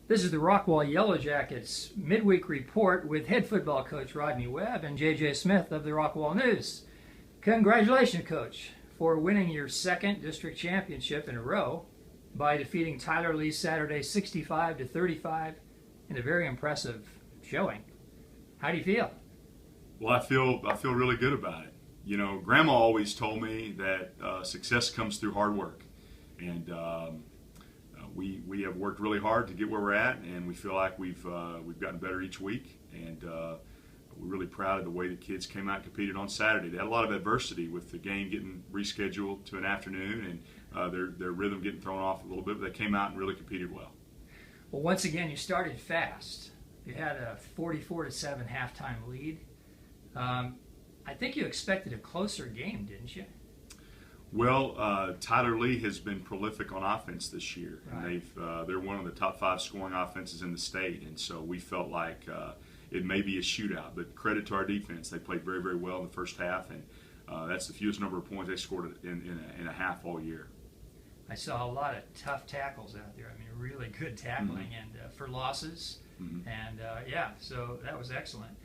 This is the Rockwall Yellowjackets midweek report with head football coach Rodney Webb and J.J. Smith of the Rockwall News. Congratulations, Coach, for winning your second district championship in a row by defeating Tyler Lee Saturday 65-35 in a very impressive showing. How do you feel? Well, I feel really good about it. You know, Grandma always told me that success comes through hard work, and we have worked really hard to get where we're at, and we feel like we've gotten better each week, and we're really proud of the way the kids came out and competed on Saturday. They had a lot of adversity with the game getting rescheduled to an afternoon and their rhythm getting thrown off a little bit, but they came out and really competed well. Well, once again, you started fast. You had a 44-7 halftime lead. I think you expected a closer game, didn't you? Well, Tyler Lee has been prolific on offense this year, Right. and they're one of the top 5 scoring offenses in the state, and so we felt like it may be a shootout. But credit to our defense; they played very, very well in the first half, and that's the fewest number of points they scored in a half all year. I saw a lot of tough tackles out there. I mean, really good tackling and for losses, and yeah, so that was excellent.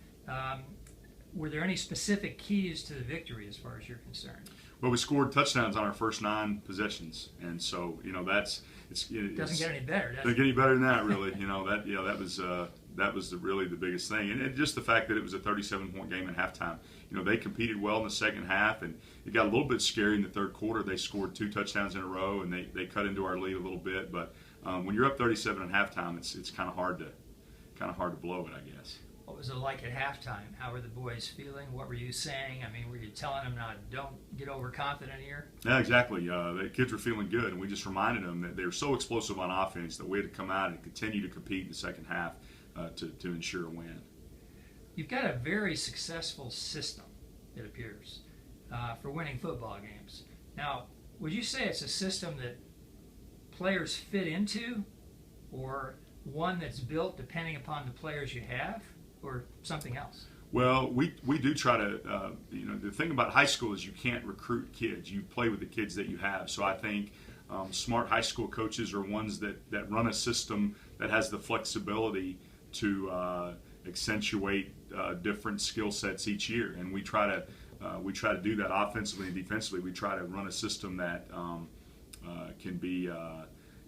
Were there any specific keys to the victory as far as you're concerned? Well, we scored touchdowns on our first 9 possessions, and so you know Doesn't get any better, does doesn't it? get any better than that, really. You know that was really the biggest thing, and just the fact that it was a 37-point game at halftime. You know, they competed well in the second half, and it got a little bit scary in the third quarter. They scored 2 touchdowns in a row, and they cut into our lead a little bit. But when you're up 37 at halftime, it's kind of hard to blow it, I guess. What was it like at halftime? How were the boys feeling? What were you saying? I mean, were you telling them, don't get overconfident here? Yeah, exactly. The kids were feeling good, and we just reminded them that they were so explosive on offense that we had to come out and continue to compete in the second half to ensure a win. You've got a very successful system, it appears, for winning football games. Now, would you say it's a system that players fit into, or one that's built depending upon the players you have, or something else? Well, we do try to, you know, the thing about high school is you can't recruit kids. You play with the kids that you have. So I think smart high school coaches are ones that run a system that has the flexibility to accentuate different skill sets each year. And we try to do that offensively and defensively. We try to run a system that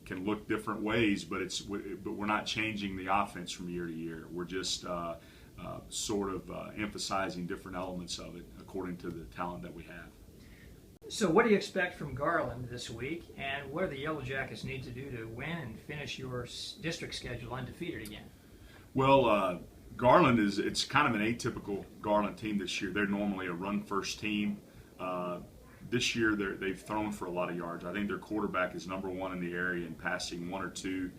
can look different ways, but we're not changing the offense from year to year. We're just sort of emphasizing different elements of it according to the talent that we have. So what do you expect from Garland this week, and what do the Yellowjackets need to do to win and finish your district schedule undefeated again? Well, Garland it's kind of an atypical Garland team this year. They're normally a run-first team. This year they've thrown for a lot of yards. I think their quarterback is number 1 in the area in passing 1 or 2.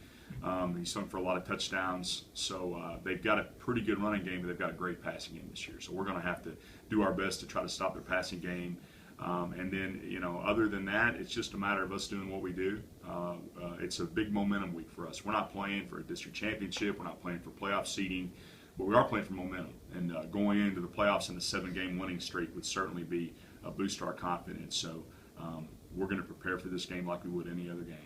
He's thrown for a lot of touchdowns. So they've got a pretty good running game, but they've got a great passing game this year. So we're going to have to do our best to try to stop their passing game. And then, you know, other than that, it's just a matter of us doing what we do. It's a big momentum week for us. We're not playing for a district championship. We're not playing for playoff seeding. But we are playing for momentum. And going into the playoffs in a 7-game winning streak would certainly be a boost to our confidence. So we're going to prepare for this game like we would any other game.